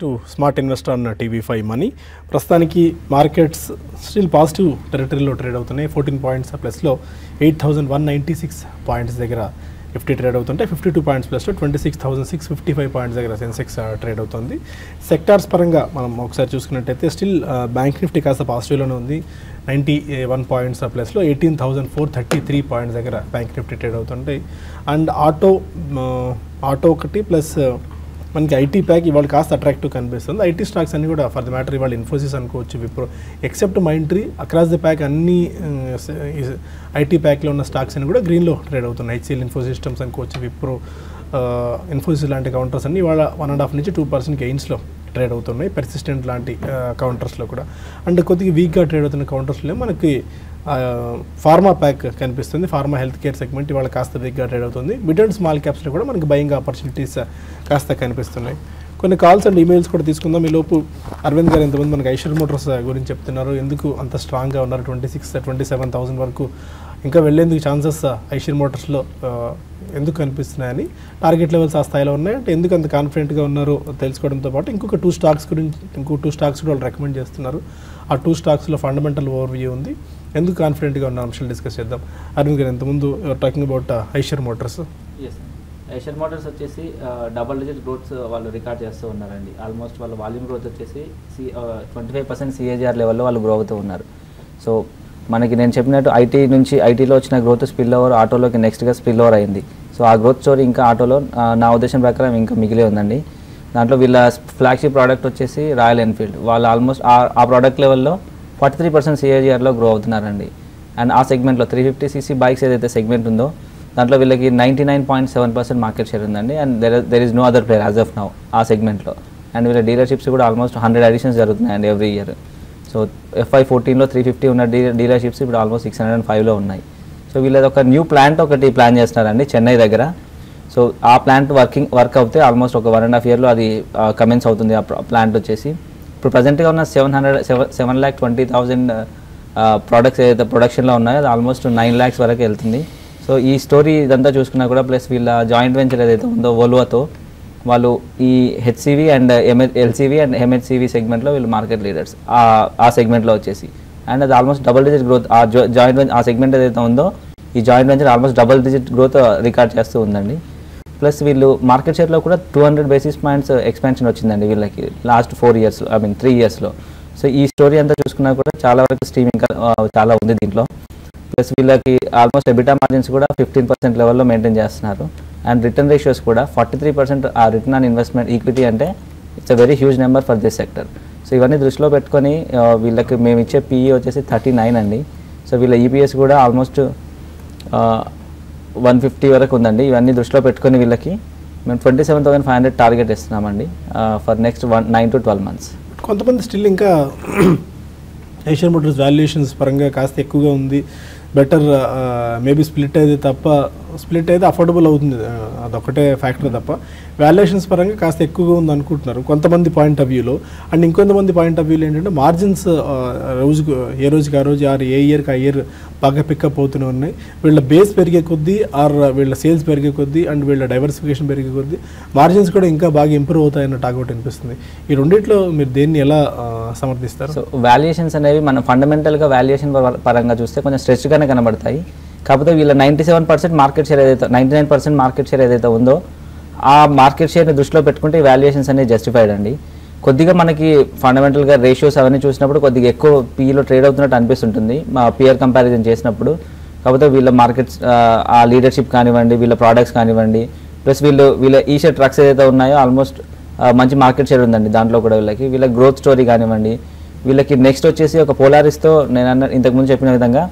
To smart investor అన్న TV5 money. ప్రస్తుతానికి markets still positive టెరిటరీలో trade అవుతున్నాయి. 14 పాయింట్స్ ప్లస్లో 8196 పాయింట్స్ దగ్గర నిఫ్టీ ట్రేడ్ అవుతుంటే 52 పాయింట్స్ ప్లస్లో 26,655 పాయింట్స్ దగ్గర సెన్సెక్స్ ట్రేడ్ అవుతుంది. సెక్టార్స్ పరంగా మనం ఒకసారి చూసుకున్నట్టయితే స్టిల్ బ్యాంక్ నిఫ్టీ కాస్త పాజిటివ్లోనే ఉంది. 91 పాయింట్స్ ప్లస్లో 18,433 పాయింట్స్ దగ్గర బ్యాంక్ నిఫ్టీ ట్రేడ్ అవుతుంటాయి. అండ్ ఆటో ఒకటి ప్లస్ మనకి ఐటీ ప్యాక్ ఇవాళ కాస్త అట్రాక్టివ్ కనిపిస్తుంది. ఐటీ స్టాక్స్ అన్ని కూడా ఫర్ ద మ్యాటర్ ఇవాళ ఇన్ఫోసిస్ అనుకోవచ్చు, Wipro except Mindtree across the pack అన్ని ఐటీ ప్యాక్లో ఉన్న స్టాక్స్ అన్ని కూడా గ్రీన్లో ట్రేడ్ అవుతున్నాయి. హెచ్సిఎల్ ఇన్ఫో సిస్టమ్స్ అనుకోవచ్చు, విప్రో ఇన్ఫోసిస్ లాంటి కౌంటర్స్ అన్ని ఇవాళ 1.5 నుంచి 2% గెయిన్స్లో ట్రేడ్ అవుతున్నాయి. పెర్సిస్టెంట్ లాంటి కౌంటర్స్లో కూడా. అండ్ కొద్దిగా వీక్గా ట్రేడ్ అవుతున్న కౌంటర్స్లో మనకి ఫార్మా ప్యాక్ కనిపిస్తుంది. ఫార్మా హెల్త్ కేర్ సెగ్మెంట్ ఇవాళ కాస్త వీక్గా ట్రేడ్ అవుతుంది. మిడ్ అండ్ స్మాల్ క్యాప్స్లో కూడా మనకి బయింగ్ ఆపర్చునిటీస్ కాస్త కనిపిస్తున్నాయి. కొన్ని కాల్స్ అండ్ ఈమెయిల్స్ కూడా తీసుకుందాం. ఈ లోపు అరవింద్ గారు ఎంతమంది మనకి ఐషర్ మోటార్స్ గురించి చెప్తున్నారు, ఎందుకు అంత స్ట్రాంగ్గా ఉన్నారు, 26,000-27,000 వరకు ఇంకా వెళ్ళేందుకు ఛాన్సెస్ ఐషర్ మోటార్స్లో ఎందుకు కనిపిస్తున్నాయని, టార్గెట్ లెవెల్స్ ఆ స్థాయిలో ఉన్నాయి అంటే ఎందుకు అంత కాన్ఫిడెంట్గా ఉన్నారో తెలుసుకోవడంతో పాటు ఇంకో టూ స్టాక్స్ కూడా వాళ్ళు రికమెండ్ చేస్తున్నారు. ఆ 2 స్టాక్స్లో ఫండమెంటల్ ఓవర్వ్యూ ఉంది, ఎందుకు కాన్ఫిడెంట్గా ఉన్న అంశాలు డిస్కస్ చేద్దాం. అరవింద్ గారు ఎంతముందు talking about Eicher Motors. Eicher Motors వచ్చేసి డబల్ డిజిట్ గ్రోత్స్ వాళ్ళు రికార్డ్ చేస్తూ ఉన్నారండి. ఆల్మోస్ట్ వాళ్ళ వాల్యూమ్ గ్రోత్ వచ్చేసి 25% CAGR లెవెల్లో వాళ్ళు గ్రో అవుతూ ఉన్నారు. సో మనకి నేను చెప్పినట్టు ఐటీలో వచ్చిన గ్రోత్ స్పిల్ ఓవర్ ఆటోలోకి నెక్స్ట్గా స్పిల్ ఓవర్ అయింది. సో ఆ గ్రోత్ స్టోరీ ఇంకా ఆటోలో నా ఉద్దేశం ప్రకారం ఇంకా మిగిలే ఉందండి. దాంట్లో వీళ్ళ ఫ్లాగ్షిప్ ప్రోడక్ట్ వచ్చేసి రాయల్ ఎన్ఫీల్డ్. వాళ్ళు ఆల్మోస్ట్ ఆ ప్రోడక్ట్ లెవెల్లో 43% CAGRలో గ్రో అవుతున్నారండి. అండ్ ఆ సెగ్మెంట్లో 350cc బైక్స్ ఏదైతే సెగ్మెంట్ ఉందో దాంట్లో వీళ్ళకి 99.7% మార్కెట్ షేర్ ఉందండి. And there is no other player as of now ఆ సెగ్మెంట్లో. అండ్ వీళ్ళ డీలర్షిప్స్ కూడా ఆల్మోస్ట్ 100 అడిషన్స్ జరుగుతున్నాయండి ఎవ్రీ ఇయర్. సో FY14లో 350 ఉన్న డీలర్షిప్స్ ఇప్పుడు ఆల్మోస్ట్ 605లో ఉన్నాయి. సో వీళ్ళది ఒక న్యూ ప్లాంట్ ఒకటి ప్లాన్ చేస్తున్నారండి చెన్నై దగ్గర. సో ఆ ప్లాంట్ వర్క్ అవుతే ఆల్మోస్ట్ ఒక 1.5 yearలో అది కమెన్స్ అవుతుంది. ఆ ప్లాంట్ వచ్చేసి ఇప్పుడు ప్రజెంట్గా ఉన్న 7,20,000 ప్రోడక్ట్స్ ఏదైతే ప్రొడక్షన్లో ఉన్నాయో అది ఆల్మోస్ట్ 9 lakhs వరకు వెళ్తుంది. సో ఈ స్టోరీ ఇదంతా చూసుకున్నా కూడా ప్లస్ వీళ్ళ జాయింట్ వెంచర్ ఏదైతే ఉందో వోల్వోతో వాళ్ళు ఈ హెచ్సివి అండ్ ఎల్సివి అండ్ ఎంహెచ్సివి సెగ్మెంట్లో వీళ్ళు మార్కెట్ లీడర్స్ ఆ సెగ్మెంట్లో వచ్చేసి. అండ్ అది ఆల్మోస్ట్ డబుల్ డిజిట్ గ్రోత్ ఆ సెగ్మెంట్ ఏదైతే ఉందో ఈ joint venture almost double digit growth record చేస్తూ ఉందండి. ప్లస్ వీళ్ళు మార్కెట్ షేర్లో కూడా 200 basis points ఎక్స్పాన్షన్ వచ్చిందండి వీళ్ళకి లాస్ట్ 3 yearsలో. సో ఈ స్టోరీ అంతా చూసుకున్నా కూడా చాలా వరకు స్ట్రీమ్ ఇంకా చాలా ఉంది దీంట్లో. ప్లస్ వీళ్ళకి ఆల్మోస్ట్ ఎబిటా మార్జిన్స్ కూడా 15% లెవెల్లో మెయింటైన్ చేస్తున్నారు. అండ్ రిటర్న్ రేషియోస్ కూడా 43% ఆ రిటర్న్ ఆన్ ఇన్వెస్ట్మెంట్ ఈక్విటీ అంటే it's a very huge number for this sector. So ఇవన్నీ దృష్టిలో పెట్టుకొని వీళ్ళకి మేము ఇచ్చే PE వచ్చేసి 39 అండి. సో వీళ్ళ EPS కూడా ఆల్మోస్ట్ 150 వరకు ఉందండి. ఇవన్నీ దృష్టిలో పెట్టుకొని వీళ్ళకి మేము 27,500 టార్గెట్ ఇస్తున్నామండి ఫర్ నెక్స్ట్ 9 to 12 months. కొంతమంది స్టిల్ ఇంకా ఐషర్ మోటార్స్ వాల్యుయేషన్స్ పరంగా కాస్త ఎక్కువగా ఉంది, బెటర్ మేబీ స్ప్లిట్ అయితే అఫోర్డబుల్ అవుతుంది, అదొకటే ఫ్యాక్టర్ తప్ప వాల్యుయేషన్స్ పరంగా కాస్త ఎక్కువగా ఉంది అనుకుంటున్నారు కొంతమంది పాయింట్ ఆఫ్ వ్యూలో. అండ్ ఇంకొంతమంది పాయింట్ ఆఫ్ వ్యూలో ఏంటంటే మార్జిన్స్ ఏ రోజుకి ఆ రోజు ఆర్ ఏ ఇయర్కి ఆ ఇయర్ బాగా పికప్ అవుతూనే ఉన్నాయి. వీళ్ళ బేస్ పెరిగే కొద్దీ ఆర్ వీళ్ళ సేల్స్ పెరిగే కొద్దీ అండ్ వీళ్ళ డైవర్సిఫికేషన్ పెరిగే కొద్దీ మార్జిన్స్ కూడా ఇంకా బాగా ఇంప్రూవ్ అవుతాయన్న టార్గెట్ అనిపిస్తుంది. ఈ రెండిట్లో మీరు దేన్ని ఎలా సమర్థిస్తారు? సో వాల్యుయేషన్స్ అనేవి మనం ఫండమెంటల్గా వాల్యుయేషన్ పరంగా చూస్తే కొంచెం స్ట్రెచ్గానే కనబడతాయి. కాకపోతే వీళ్ళ 97% మార్కెట్ షేర్ ఏదైతే 99% మార్కెట్ షేర్ ఏదైతే ఉందో ఆ మార్కెట్ షేర్ని దృష్టిలో పెట్టుకుంటే ఈ వాల్యుయేషన్స్ అనేవి జస్టిఫైడ్ అండి. కొద్దిగా మనకి ఫండమెంటల్గా రేషియోస్ అవన్నీ చూసినప్పుడు కొద్దిగా ఎక్కువ PEలో ట్రేడ్ అవుతున్నట్టు అనిపిస్తుంటుంది మా పియర్ కంపారిజన్ చేసినప్పుడు. కాకపోతే వీళ్ళ మార్కెట్స్ ఆ లీడర్షిప్ కానివ్వండి, వీళ్ళ ప్రోడక్ట్స్ కానివ్వండి, ప్లస్ వీళ్ళ ఈషర్ ట్రక్స్ ఏదైతే ఉన్నాయో ఆల్మోస్ట్ మంచి మార్కెట్ షేర్ ఉందండి దాంట్లో కూడా. వీళ్ళ గ్రోత్ స్టోరీ కానివ్వండి, వీళ్ళకి నెక్స్ట్ వచ్చేసి ఒక పోలారిస్తో నేను ఇంతకుముందు చెప్పిన విధంగా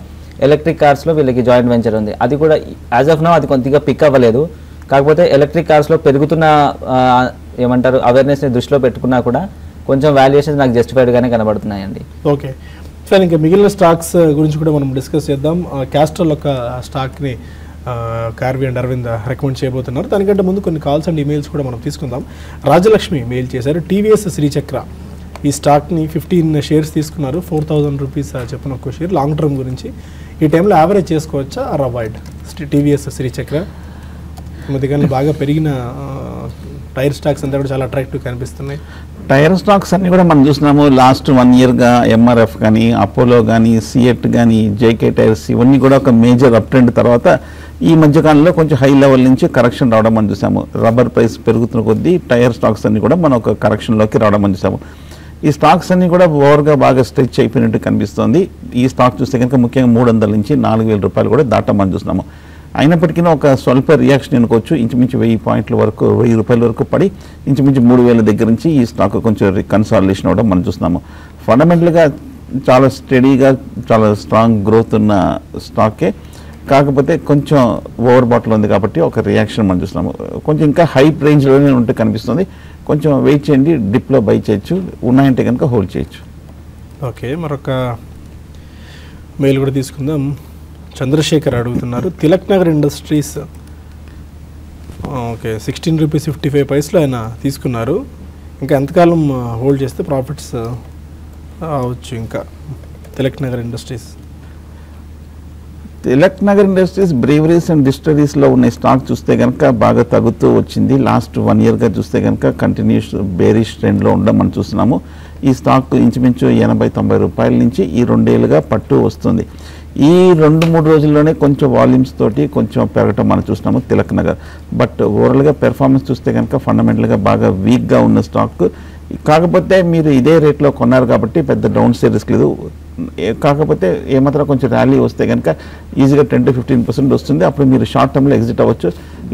ఎలక్ట్రిక్ కార్స్లో వీళ్ళకి జాయింట్ వెంచర్ ఉంది. అది కూడా యాజ్ ఆఫ్ నౌ అది కొద్దిగా పిక్ అవ్వలేదు. కాకపోతే ఎలక్ట్రిక్ కార్స్లో పెరుగుతున్న ఏమంటారు అవేర్నెస్ని దృష్టిలో పెట్టుకున్నా కూడా కొంచెం వాల్యుయేషన్స్ నాకు జస్టిఫైడ్గానే కనబడుతున్నాయండి. ఓకే సార్, ఇంకా మిగిలిన స్టాక్స్ గురించి కూడా మనం డిస్కస్ చేద్దాం. క్యాస్ట్రాల్ ఒక స్టాక్ని కార్వి అండ్ అరవింద్ రికమెండ్ చేయబోతున్నారు. దానికంటే ముందు కొన్ని కాల్స్ అండ్ ఈమెయిల్స్ కూడా మనం తీసుకుందాం. రాజలక్ష్మి మెయిల్ చేశారు. TVS శ్రీచక్ర ఈ స్టాక్ని 15 shares తీసుకున్నారు, 4,000 rupees చెప్పిన ఒక్కో షేర్ లాంగ్ టర్మ్ గురించి. ఈ టైంలో యావరేజ్ చేసుకోవచ్చా ఆర్ అవాయిడ్? TVS శ్రీచక్ర మధ్యకాలంలో బాగా పెరిగిన టైర్ స్టాక్స్ అంతా కూడా చాలా అట్రాక్టివ్ కనిపిస్తున్నాయి. టైర్ స్టాక్స్ అన్ని కూడా మనం చూసినాము లాస్ట్ 1 ఇయర్గా ఎంఆర్ఎఫ్ కానీ అపోలో కానీ సిఎట్ కానీ జేకే టైర్స్ ఇవన్నీ కూడా ఒక మేజర్ అప్ ట్రెండ్ తర్వాత ఈ మధ్యకాలంలో కొంచెం హై లెవెల్ నుంచి కరెక్షన్ రావడం మనం చూసాము. రబ్బర్ ప్రైస్ పెరుగుతున్న కొద్దీ టైర్ స్టాక్స్ అన్ని కూడా మనం ఒక కరెక్షన్లోకి రావడం మనం చూసాము. ఈ స్టాక్స్ అన్ని కూడా ఓవర్గా బాగా స్ట్రెచ్ అయిపోయినట్టు కనిపిస్తుంది. ఈ స్టాక్ చూస్తే కనుక ముఖ్యంగా 300 నుంచి 4,000 రూపాయలు కూడా దాటమని చూస్తున్నాము. అయినప్పటికీ ఒక స్వల్ప రియాక్షన్ అనుకోవచ్చు. ఇంచుమించు 1000 పాయింట్ల వరకు 1000 రూపాయల వరకు పడి ఇంచుమించు 3,000 దగ్గర నుంచి ఈ స్టాక్ కొంచెం కన్సాలిడేషన్ అవ్వడం మనం చూస్తున్నాము. ఫండమెంటల్గా చాలా స్టడీగా చాలా స్ట్రాంగ్ గ్రోత్ ఉన్న స్టాకే, కాకపోతే కొంచెం ఓవర్ బాటిల్ ఉంది కాబట్టి ఒక రియాక్షన్ మనం చూస్తున్నాము. కొంచెం ఇంకా హై రేంజ్లోనే ఉంటే కనిపిస్తుంది. కొంచెం వెయిట్ చేయండి, డిప్లో బై చేయొచ్చు, ఉన్నాయంటే కనుక హోల్డ్ చేయొచ్చు. ఓకే, మరొక మెయిల్ కూడా తీసుకుందాం. చంద్రశేఖర్ అడుగుతున్నారు, Tilak Nagar industries okay 16 rupees 55 పైసలు ఆయన తీసుకున్నారు. ఇంకా ఎంతకాలం హోల్డ్ చేస్తే ప్రాఫిట్స్ అవచ్చు? ఇంకా Tilak Nagar industries breweries and డిస్టరీస్లో ఉన్న స్టాక్ చూస్తే కనుక బాగా తగ్గుతూ వచ్చింది. లాస్ట్ 1 ఇయర్గా చూస్తే కనుక కంటిన్యూస్ బేరిష్ ట్రెండ్లో ఉండడం మనం చూస్తున్నాము. ఈ స్టాక్ ఇంచుమించు 80-90 రూపాయల నుంచి ఈ 2 ఏళ్ళుగా పట్టు వస్తుంది. ఈ 2-3 రోజుల్లోనే కొంచెం వాల్యూమ్స్ తోటి కొంచెం పెరగటం మనం చూస్తున్నాము తిలక్ నగర్. బట్ ఓవరాల్గా పెర్ఫార్మెన్స్ చూస్తే కనుక ఫండమెంటల్గా బాగా వీక్గా ఉన్న స్టాక్. కాకపోతే మీరు ఇదే రేట్లో కొన్నారు కాబట్టి పెద్ద డౌన్ సైడ్ రిస్క్ లేదు. కాకపోతే ఏమాత్రం కొంచెం ర్యాలీ వస్తే కనుక ఈజీగా 10-15% వస్తుంది. అప్పుడు మీరు షార్ట్ టర్మ్లో ఎగ్జిట్ అవ్వచ్చు.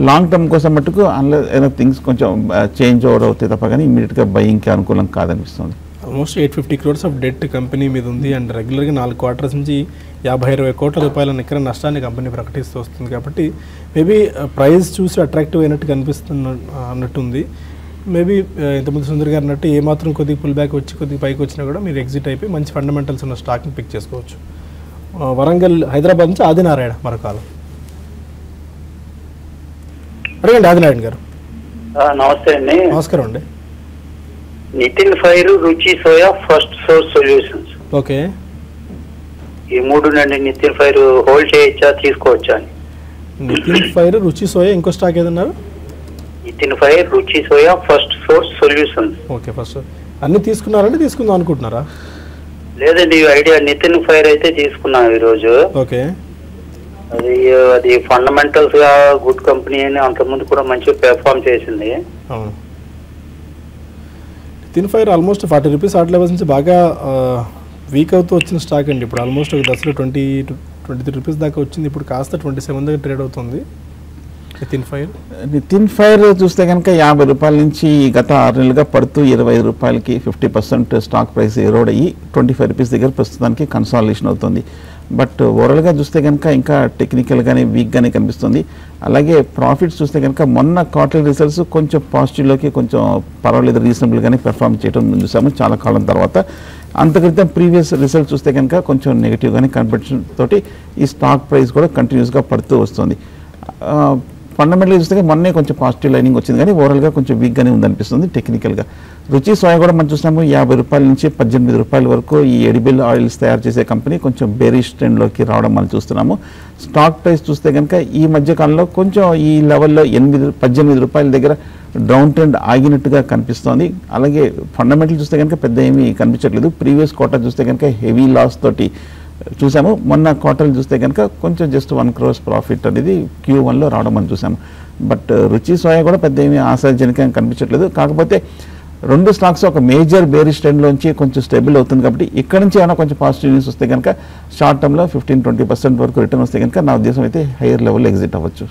లాంగ్ టర్మ్ కోసం మట్టుకు అందులో థింగ్స్ కొంచెం చేంజ్ ఓవర్ అవుతాయి తప్ప కానీ ఇమీడియట్గా బయింగ్కి అనుకూలం కాదనిపిస్తుంది. Almost 850 crores of debt company మీద ఉంది అండ్ రెగ్యులర్గా 4 క్వార్టర్స్ నుంచి 50-20 కోట్ల రూపాయల నికర నష్టాన్ని కంపెనీ ప్రకటిస్తూ వస్తుంది. కాబట్టి మేబీ ప్రైస్ చూసి అట్రాక్టివ్ అయినట్టు కనిపిస్తున్న అన్నట్టుంది. మేబీ ఇంతకుముందు సుందర్ గారు అన్నట్టు ఏమాత్రం కొద్దిగా పుల్ బ్యాక్ వచ్చి కొద్దిగా పైకి వచ్చినా కూడా మీరు ఎగ్జిట్ అయిపోయి మంచి ఫండమెంటల్స్ ఉన్న స్టాక్ని పిక్ చేసుకోవచ్చు. వరంగల్ హైదరాబాద్ నుంచి ఆదినారాయణ మరొకాలం అడగండి. ఆదినారాయణ గారు నమస్తే అండి. నమస్కారం అండి. నితిన్ ఫైర్, రుచి soya, first source solutions, okay ఈ 3 నుండి నితిన్ ఫైర్ హోల్డ్ చేయొచ్చా తీసుకోవచ్చా అని? నితిన్ ఫైర్, రుచి సోయా, ఇంకో స్టాక్ ఏదన్నారు? నితిన్ ఫైర్, రుచి soya, first source solutions. Okay, first అన్ని తీసుకున్నారండి? తీసుకుందాం అనుకుంటున్నారా? లేదండి, ఐడియా నితిన్ ఫైర్ అయితే తీసుకున్నాం ఈరోజు. ఓకే, అది ఫండమెంటల్స్ గా గుడ్ కంపెనీ అని అంతకుముందు కూడా మంచిగా పెర్ఫార్మ్ చేసింది. అవును, నితిన్ ఫైర్ ఆల్మోస్ట్ 40 రూపీస్ ఆర్ట్ లెవెల్స్ నుంచి బాగా వీక్ అవుతూ వచ్చిన స్టాక్ అండి. ఇప్పుడు ఆల్మోస్ట్ ఒక దశలో 20-23 రూపీస్ దాకా వచ్చింది. ఇప్పుడు కాస్త 27 దగ్గర ట్రేడ్ అవుతుంది నితిన్ ఫైర్ చూస్తే కనుక 50 రూపాయల నుంచి గత 6 నెలలుగా పడుతూ 25 రూపాయలకి 50% స్టాక్ ప్రైస్ ఎరోడ్ అయ్యి 25 రూపీస్ దగ్గర ప్రస్తుతానికి కన్సాలిడేషన్ అవుతుంది. బట్ ఓవరాల్గా చూస్తే కనుక ఇంకా టెక్నికల్గానే వీక్గానే కనిపిస్తుంది. అలాగే ప్రాఫిట్స్ చూస్తే కనుక మొన్న క్వార్టర్ రిజల్ట్స్ కొంచెం పాజిటివ్లోకి కొంచెం పర్వాలేదు రీజనబుల్గానే పెర్ఫామ్ చేయడం చూసాము చాలా కాలం తర్వాత. అంతక్రితం ప్రీవియస్ రిజల్ట్స్ చూస్తే కనుక కొంచెం నెగిటివ్గానే కనిపించడం తోటి ఈ స్టాక్ ప్రైస్ కూడా కంటిన్యూస్గా పడుతూ వస్తుంది. ఫండమెంటల్గా చూస్తే మొన్నే కొంచెం పాజిటివ్ లైనింగ్ వచ్చింది కానీ ఓవరాల్గా కొంచెం వీక్గానే ఉందనిపిస్తుంది టెక్నికల్గా. రుచి సోయా కూడా మనం చూసినాము 50 రూపాయల నుంచి 18 రూపాయల వరకు ఈ ఎడిబుల్ ఆయిల్స్ తయారు చేసే కంపెనీ కొంచెం బేరిష్ ట్రెండ్లోకి రావడం మనం చూస్తున్నాము. స్టాక్ ప్రైస్ చూస్తే కనుక ఈ మధ్యకాలంలో కొంచెం ఈ లెవెల్లో 18 రూపాయల దగ్గర డౌన్ ట్రెండ్ ఆగినట్టుగా కనిపిస్తోంది. అలాగే ఫండమెంటల్ చూస్తే కనుక పెద్ద ఏమీ కనిపించట్లేదు. ప్రీవియస్ క్వార్టర్ చూస్తే కనుక హెవీ లాస్ తోటి చూసాము. మొన్న క్వార్టర్ చూస్తే కనుక కొంచెం జస్ట్ 1 crore ప్రాఫిట్ అనేది Q1లో రావడం మనం చూసాము. బట్ రుచి సోయా కూడా పెద్ద ఏమీ ఆశాజనకంగా కనిపించట్లేదు. కాకపోతే 2 స్టాక్స్ ఒక మేజర్ బేరిష్ ట్రెండ్లోంచి కొంచెం స్టేబుల్ అవుతుంది కాబట్టి ఇక్కడ నుంచి ఏమైనా కొంచెం పాజిటివ్ న్యూస్ వస్తే కనుక షార్ట్ టర్మ్లో 15-20% వరకు రిటర్న్ వస్తే కనుక నా ఉద్దేశం అయితే హైయర్ లెవెల్లో ఎగ్జిట్ అవ్వచ్చు.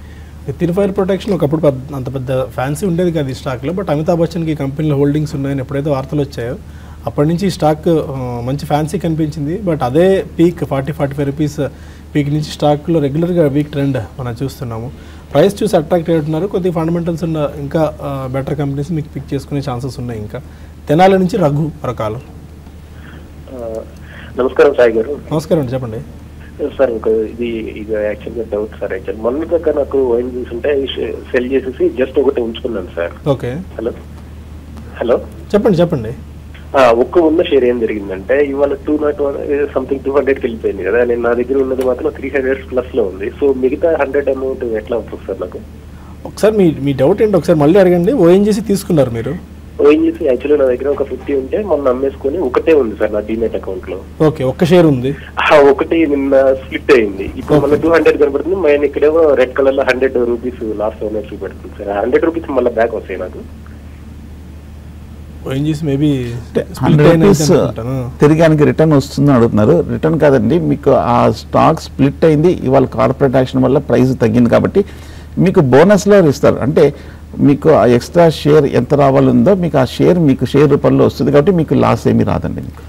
నితిన్ ఫైర్ ప్రొటెక్షన్ ఒకప్పుడు అంత పెద్ద ఫ్యాన్సీ ఉండేది కాదు ఈ స్టాక్లో. బట్ అమితాబ్ బచ్చన్కి ఈ కంపెనీలో హోల్డింగ్స్ ఉన్నాయని ఎప్పుడైతే వార్తలు వచ్చాయో అప్పటి నుంచి ఈ స్టాక్ మంచి ఫ్యాన్సీ కనిపించింది. బట్ అదే పీక్ 40-45 రూపీస్ పీక్ నుంచి స్టాక్లో రెగ్యులర్గా వీక్ ట్రెండ్ మనం చూస్తున్నాము. ప్రైస్ చూసి అట్రాక్ట్ అవుతున్నారు. కొద్దిగా ఫండమెంటల్స్ ఉన్న ఇంకా బెటర్ కంపెనీస్ మీకు పిక్ చేసుకునే ఛాన్సెస్ ఉన్నాయి. ఇంకా తెనాలి నుంచి రఘు మరొకాలు. నమస్కారం సాయి గారు. నమస్కారం అండి, చెప్పండి సార్. ఇది యాక్చువల్గా డౌట్ సార్. యాక్చువల్ మొన్న దాకా నాకు వైన్ చూస్తుంటే సెల్ చేసేసి జస్ట్ ఒకటి ఉంచుకున్నాను సార్. ఓకే, హలో చెప్పండి. ఒక్క ఉన్న షేర్ ఏం జరిగిందంటే ఇవాళ 201 సంథింగ్ 200కి వెళ్ళిపోయింది కదా. నేను నా దగ్గర ఉన్నది మాత్రం 300+ లో ఉంది. సో మిగతా 100 అమౌంట్ ఎట్లా అవుతుంది సార్ నాకు? ఒకసారి మీ డౌట్ ఏంటి ఒకసారి మళ్ళీ అడగండి. ఓఎన్జీసీ తీసుకున్నారు మీరు? ఓఎన్జీసీ యాక్చువల్లీ నా దగ్గర ఒక 50 ఉంటే మొన్న అమ్మేసుకొని ఒకటే ఉంది సార్ నా డీమెట్ అకౌంట్ లో. ఓకే, ఒక్క షేర్ ఉంది. ఒకటి నిన్న స్ప్లిట్ అయింది. ఇప్పుడు మళ్ళీ 200 కనబడుతుంది. నేను ఇక్కడేమో రెడ్ కలర్ లో 100 రూపీస్ లాస్ట్ ఓనర్ చూపెడుతుంది సార్. 100 రూపీస్ మళ్ళీ బ్యాక్ వస్తాయి నాకు. ఓఎన్జీసీ మేబీ 100 రూపీస్ తిరిగానికి రిటర్న్ వస్తుందని అడుగుతున్నారు. రిటర్న్ కాదండి, మీకు ఆ స్టాక్ స్ప్లిట్ అయింది, ఇవాళ కార్పొరేట్ యాక్షన్ వల్ల ప్రైస్ తగ్గింది కాబట్టి మీకు బోనస్లో ఇస్తారు. అంటే మీకు ఆ ఎక్స్ట్రా షేర్ ఎంత రావాలందో మీకు ఆ షేర్ మీకు షేర్ రూపంలో వస్తుంది కాబట్టి మీకు లాస్ ఏమీ రాదండి. మీకు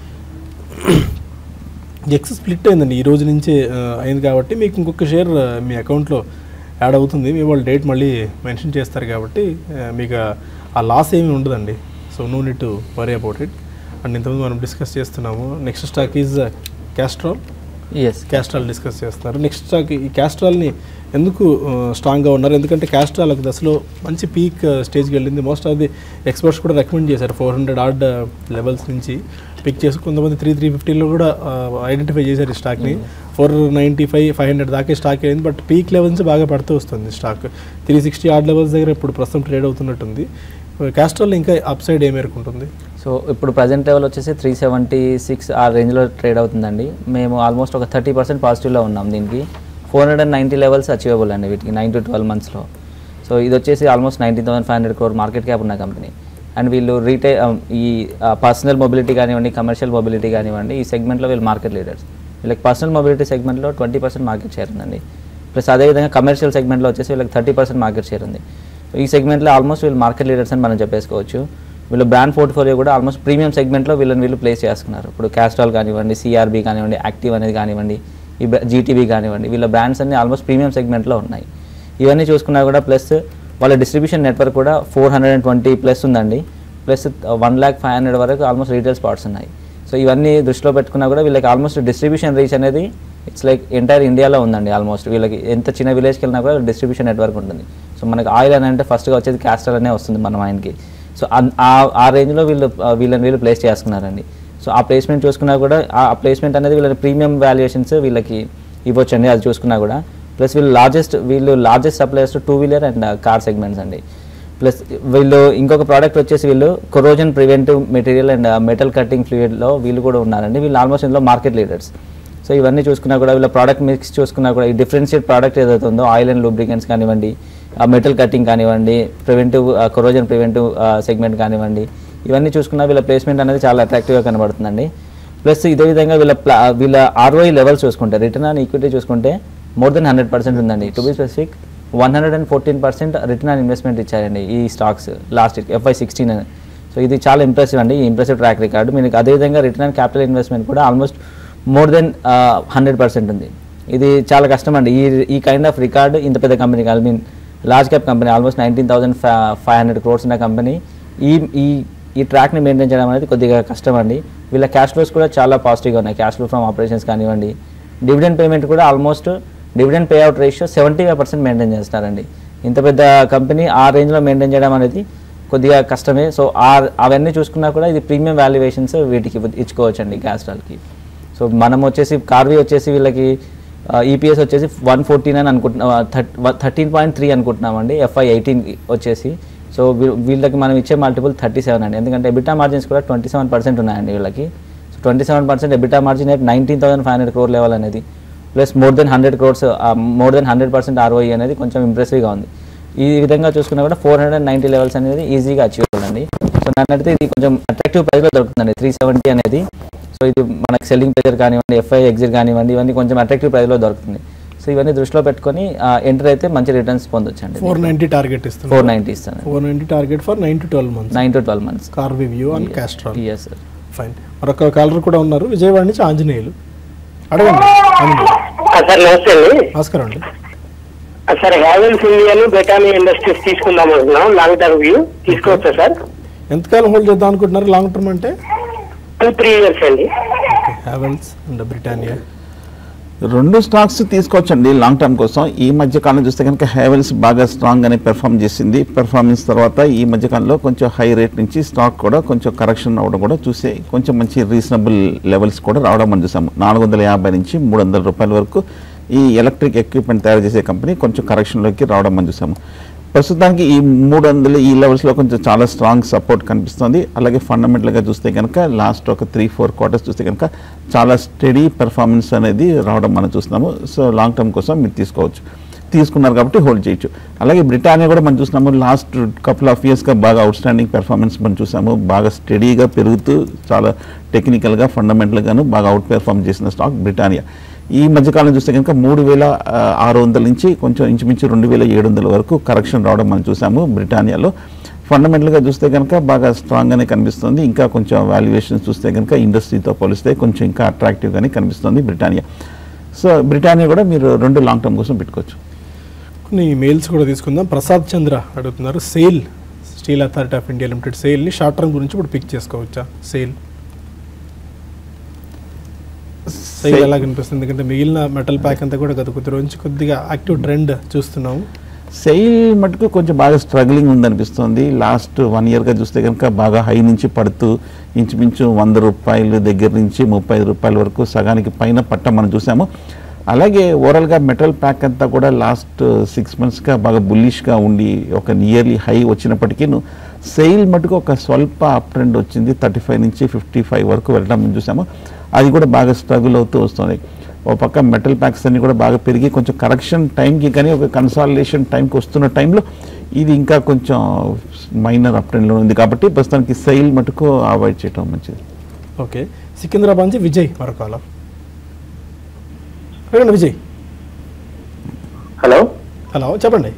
ఎక్స్ స్ప్లిట్ అయిందండి, ఈ రోజు నుంచే అయింది కాబట్టి మీకు ఇంకొక షేర్ మీ అకౌంట్లో యాడ్ అవుతుంది. మీ వాళ్ళు డేట్ మళ్ళీ మెన్షన్ చేస్తారు కాబట్టి మీకు ఆ లాస్ ఏమీ ఉండదండి. So no need to worry about it. And ఇంతకుముందు మనం డిస్కస్ చేస్తున్నాము. Next stock is Castrol. Castrol discuss చేస్తున్నారు. నెక్స్ట్ స్టాక్ ఈ క్యాస్ట్రాల్ని ఎందుకు స్ట్రాంగ్గా ఉన్నారు? ఎందుకంటే క్యాస్ట్రాల్ ఒక దశలో మంచి పీక్ స్టేజ్కి వెళ్ళింది. మోస్ట్ ఆఫ్ ది ఎక్స్పర్ట్స్ కూడా రికమెండ్ చేశారు 400 ఆర్డ్ లెవెల్స్ నుంచి పిక్ చేసి, కొంతమంది 350లో కూడా ఐడెంటిఫై చేశారు ఈ స్టాక్ని. 495, 500 దాకా స్టాక్ అయింది. బట్ పీక్ లెవెల్ నుంచి బాగా పడుతూ వస్తుంది స్టాక్. 360 ఆర్డ్ లెవెల్స్ దగ్గర ఇప్పుడు ప్రస్తుతం ట్రేడ్ అవుతున్నట్టుంది. క్యాస్ట్రాల్ ఇంకా అప్ సైడ్ ఏ మేరకు ఉంటుంది? సో ఇప్పుడు ప్రజెంట్ లెవెల్ వచ్చేసి 376 ఆ రేంజ్లో ట్రేడ్ అవుతుందండి. మేము ఆల్మోస్ట్ ఒక 30% పాజిటివ్లో ఉన్నాం. దీనికి 490 లెవెల్స్ అచీవబుల్ అండి వీటికి 9 to 12 monthsలో. సో ఇది వచ్చేసి ఆల్మోస్ట్ 19,500 crore మార్కెట్ క్యాప్ ఉన్న కంపెనీ. అండ్ వీళ్ళు ఈ పర్సనల్ మొబిలిటీ కానివ్వండి, కమర్షియల్ మొబిలిటీ కానివ్వండి, ఈ సెగ్మెంట్లో వీళ్ళు మార్కెట్ లీడర్స్. వీళ్ళకి పర్సనల్ మొబిలిటీ సెగ్మెంట్లో 20% మార్కెట్ షేర్ ఉందండి. ప్లస్ అదేవిధంగా కమర్షియల్ సెగ్మెంట్లో వచ్చేసి వీళ్ళకి 30% మార్కెట్ షేర్ ఉంది. సో ఈ సెగ్మెంట్లో ఆల్మోస్ట్ వీళ్ళు మార్కెట్ లీడర్స్ అని మనం చెప్పేసుకోవచ్చు. వీళ్ళు బ్రాండ్ పోర్ట్ఫోలియో కూడా ఆల్మోస్ట్ ప్రీమియం సెగ్మెంట్లో వీళ్ళు ప్లేస్ చేస్తున్నారు. ఇప్పుడు క్యాస్ట్రాల్ కానివ్వండి, సిఆర్బీ కానివ్వండి, యాక్టివ్ అనేది కానివ్వండి, ఈ జీటీబీ కానివ్వండి, వీళ్ళ బ్రాండ్స్ అన్ని ఆల్మోస్ట్ ప్రీమియం సెగ్మెంట్లో ఉన్నాయి. ఇవన్నీ చూసుకున్నా కూడా ప్లస్ వాళ్ళ డిస్ట్రిబ్యూషన్ నెట్వర్క్ కూడా 420+ ఉందండి. ప్లస్ 1,05,000 వరకు ఆల్మోస్ట్ రీటైల్ స్పాట్స్ ఉన్నాయి. సో ఇవన్నీ దృష్టిలో పెట్టుకున్నా కూడా వీళ్ళకి ఆల్మోస్ట్ డిస్ట్రిబ్యూషన్ రీచ్ అనేది ఇట్స్ లైక్ ఎంటైర్ ఇండియాలో ఉందండి. ఆల్మోస్ట్ వీళ్ళకి ఎంత చిన్న విలేజ్కి వెళ్ళినా కూడా డిస్ట్రిబ్యూషన్ నెట్వర్క్ ఉంటుంది. సో మనకి ఆయిల్ అని అంటే ఫస్ట్గా వచ్చేది క్యాస్ట్రాల్ అనే వస్తుంది మన మైండ్కి. సో ఆ రేంజ్లో వీళ్ళు ప్లేస్ చేసుకున్నారండి. సో ఆ ప్లేస్మెంట్ చూసుకున్నా కూడా ఆ ప్లేస్మెంట్ అనేది వీళ్ళకి ప్రీమియం వాల్యుయేషన్స్ వీళ్ళకి ఇవ్వచ్చండి. అది చూసుకున్నా కూడా ప్లస్ వీళ్ళు largest suppliers to 2-wheeler and car segments అండి. ప్లస్ వీళ్ళు ఇంకొక ప్రోడక్ట్ వచ్చేసి వీళ్ళు corrosion preventive material and metal cutting ఫ్లూయిడ్లో వీళ్ళు కూడా ఉన్నారండి. వీళ్ళు ఆల్మోస్ట్ ఇందులో మార్కెట్ లీడర్స్. సో ఇవన్నీ చూసుకున్నా కూడా వీళ్ళ ప్రోడక్ట్ మిక్స్ చూసుకున్నా కూడా ఈ డిఫరెన్షియేట్ ప్రోడక్ట్ ఏదైతే ఉందో ఆయిల్ అండ్ లూబ్రికెంట్స్ కానివ్వండి, మెటల్ కటింగ్ కానివ్వండి, కొరోజన్ ప్రివెంటివ్ సెగ్మెంట్ కానివ్వండి, ఇవన్నీ చూసుకున్నా వీళ్ళ ప్లేస్మెంట్ అనేది చాలా అట్రాక్టివ్గా కనబడుతుందండి. ప్లస్ ఇదే విధంగా వీళ్ళ ROI లెవెల్స్ చూసుకుంటే, రిటర్న్ ఆన్ ఈక్విటీ చూసుకుంటే మోర్ దెన్ 100% ఉందండి. To be specific 114% return on investment ఇచ్చారండి ఈ స్టాక్స్ లాస్ట్ FY16 అని. సో ఇది చాలా ఇంప్రెసివ్ అండి, ఈ ఇంప్రెసివ్ ట్రాక్ రికార్డు. మీకు అదేవిధంగా రిటర్న్ ఆన్ క్యాపిటల్ ఇన్వెస్ట్మెంట్ కూడా ఆల్మోస్ట్ మోర్ దెన్ 100% ఉంది. ఇది చాలా కష్టం అండి ఈ కైండ్ ఆఫ్ రికార్డు ఇంత పెద్ద company, I mean large cap company, almost 19,500 crores ఉన్న కంపెనీ ఈ ట్రాక్ని మెయింటైన్ చేయడం అనేది కొద్దిగా కష్టం అండి. వీళ్ళ క్యాష్ ఫ్లోస్ కూడా చాలా పాజిటివ్గా ఉన్నాయి. క్యాష్ ఫ్లో ఫ్రమ్ ఆపరేషన్స్ కానివ్వండి, డివిడెండ్ పేమెంట్ కూడా almost dividend pay out ratio 75% maintain చేస్తారండి. ఇంత పెద్ద కంపెనీ ఆ రేంజ్లో మెయింటైన్ చేయడం అనేది కొద్దిగా కష్టమే. సో అవన్నీ చూసుకున్నా కూడా ఇది ప్రీమియం వాల్యుయేషన్స్ వీటికి ఇచ్చుకోవచ్చండి క్యాస్ట్రాల్కి. సో మనం వచ్చేసి కార్వీ వచ్చేసి వీళ్ళకి EPS వచ్చేసి 114 అని అనుకుంటున్నాం, 13.3 అనుకుంటున్నామండి FY18 వచ్చేసి. సో వీళ్ళకి మనం ఇచ్చే మల్టిపుల్ 37 అండి. ఎందుకంటే ఎబిటా మార్జిన్స్ కూడా 27% ఉన్నాయండి వీళ్ళకి. So 27% EBITDA margin at 19,500 crore level అనేది, ప్లస్ మోర్ దెన్ 100% ROE అనేది కొంచెం ఇంప్రెసివ్గా ఉంది. ఈ విధంగా చూసుకున్నా కూడా 490 లెవెల్స్ అనేది ఈజీగా అచీవ్ అవ్వండి. సో నన్ను అడిగితే ఇది కొంచెం అట్రాక్టివ్ ప్రైస్లో దొరుకుతుందండి 370 అనేది. సో ఇది మనకి సెల్లింగ్ ప్రెజర్ కానివ్వండి, FI ఎగ్జిట్ కానివ్వండి, ఇవన్నీ కొంచెం అట్రాక్టివ్ ప్రైస్లో దొరుకుతుంది. సో ఇవన్నీ దృష్టిలో పెట్టుకొని ఎంటర్ అయితే మంచి రిటర్న్స్ పొందొచ్చండి. 490 టార్గెట్ ఇస్తాను. 490 ఇస్తాను. 490 target for 9 to 12 months. 9 to 12 months. Karvy view on Castrol. yes sir. Fine. మరొక కాలర్ కూడా ఉన్నారు, విజయవాడ నుంచి ఆంజనేయులు. అడగండి. సార్ నమస్తే అండి. నమస్కారం అండి. సార్ హ్యావెల్స్ ఇండియాను బెటానీ ఇండస్ట్రీస్ తీసుకుందాం అనుకున్నాం, లాంగ్ టర్మ్ వ్యూ తీసుకోవచ్చా సార్? ఎంతకాలం హోల్డ్ చేద్దాం అనుకుంటున్నారు లాంగ్ టర్మ్ అంటే? 2-3 years అండి. హ్యావెల్స్ అండ్ బ్రిటానియా రెండు స్టాక్స్ తీసుకోవచ్చండి లాంగ్ టర్మ్ కోసం. ఈ మధ్య కాలం చూస్తే కనుక హ్యావెల్స్ బాగా స్ట్రాంగ్గానే పెర్ఫామ్ చేసింది. పెర్ఫార్మెన్స్ తర్వాత ఈ మధ్యకాలంలో కొంచెం హై రేట్ నుంచి స్టాక్ కూడా కొంచెం కరెక్షన్ అవ్వడం కూడా చూసే కొంచెం మంచి రీజనబుల్ లెవెల్స్ కూడా రావడం మనం చూసాము. 450 నుంచి 300 రూపాయల వరకు ఈ ఎలక్ట్రిక్ ఎక్విప్మెంట్ తయారు చేసే కంపెనీ కొంచెం కరెక్షన్లోకి రావడం మనం చూసాము. ప్రస్తుతానికి ఈ 300 ఈ లెవెల్స్లో కొంచెం చాలా స్ట్రాంగ్ సపోర్ట్ కనిపిస్తుంది. అలాగే ఫండమెంటల్గా చూస్తే కనుక లాస్ట్ ఒక 3-4 క్వార్టర్స్ చూస్తే కనుక చాలా స్టడీ పెర్ఫార్మెన్స్ అనేది రావడం మనం చూస్తున్నాము. సో లాంగ్ టర్మ్ కోసం మీరు తీసుకున్నారు కాబట్టి హోల్డ్ చేయొచ్చు. అలాగే బ్రిటానియా కూడా మనం చూస్తున్నాము లాస్ట్ కపుల్ ఆఫ్ ఇయర్స్గా బాగా అవుట్ స్టాండింగ్ పెర్ఫార్మెన్స్ మనం చూసాము. బాగా స్టడీగా పెరుగుతూ చాలా టెక్నికల్గా ఫండమెంటల్గాను బాగా అవుట్ పెర్ఫార్మ్ చేసిన స్టాక్ బ్రిటానియా. ఈ మధ్యకాలం చూస్తే కనుక 3,600 నుంచి కొంచెం ఇంచుమించు 2,700 వరకు కరెక్షన్ రావడం మనం చూసాము బ్రిటానియాలో. ఫండమెంటల్గా చూస్తే కనుక బాగా స్ట్రాంగ్గానే కనిపిస్తుంది. ఇంకా కొంచెం వాల్యుయేషన్స్ చూస్తే కనుక ఇండస్ట్రీతో పోలిస్తే కొంచెం ఇంకా అట్రాక్టివ్గానే కనిపిస్తుంది బ్రిటానియా. సో బ్రిటానియా కూడా మీరు 2 లాంగ్ టర్మ్ కోసం పెట్టుకోవచ్చు. కొన్ని మెయిల్స్ కూడా తీసుకుందాం. ప్రసాద్ చంద్ర అడుగుతున్నారు, SAIL steel authority of India limited సేల్ని షార్ట్ టర్మ్ గురించి ఇప్పుడు పిక్ చేసుకోవచ్చా? సేల్ ఎలా కనిపిస్తుంది? ఎందుకంటే మిగిలిన మెటల్ ప్యాక్ అంతా కూడా గత కొద్ది రోజు కొద్దిగా యాక్టివ్ ట్రెండ్ చూస్తున్నాము. సెయిల్ మటుకు కొంచెం బాగా స్ట్రగ్లింగ్ ఉందనిపిస్తుంది. లాస్ట్ 1 ఇయర్గా చూస్తే కనుక బాగా హై నుంచి పడుతూ ఇంచుమించు 100 రూపాయలు దగ్గర నుంచి 35 రూపాయల వరకు సగానికి పైన పట్ట మనం చూసాము. అలాగే ఓవరాల్గా మెటల్ ప్యాక్ అంతా కూడా లాస్ట్ 6 మంత్స్గా బాగా బుల్లిష్గా ఉండి ఒక నియర్లీ హై వచ్చినప్పటికీ సెయిల్ మటుకు ఒక స్వల్ప అప్ ట్రెండ్ వచ్చింది. 35 నుంచి 55 వరకు వెళ్ళడం మనం చూసాము. అది కూడా బాగా స్ట్రగుల్ అవుతూ వస్తుంది. ఓ పక్క మెటల్ ప్యాక్స్ అన్ని కూడా బాగా పెరిగి కొంచెం కరెక్షన్ టైంకి కానీ ఒక కన్సాలిడేషన్ టైంకి వస్తున్న టైంలో ఇది ఇంకా కొంచెం మైనర్ అప్ ట్రెండ్లో ఉంది కాబట్టి ప్రస్తుతానికి సెయిల్ మటుకు అవాయిడ్ చేయడం మంచిది. ఓకే, సికింద్రాబాద్ నుంచి విజయ్ మరొక విజయ్. హలో చెప్పండి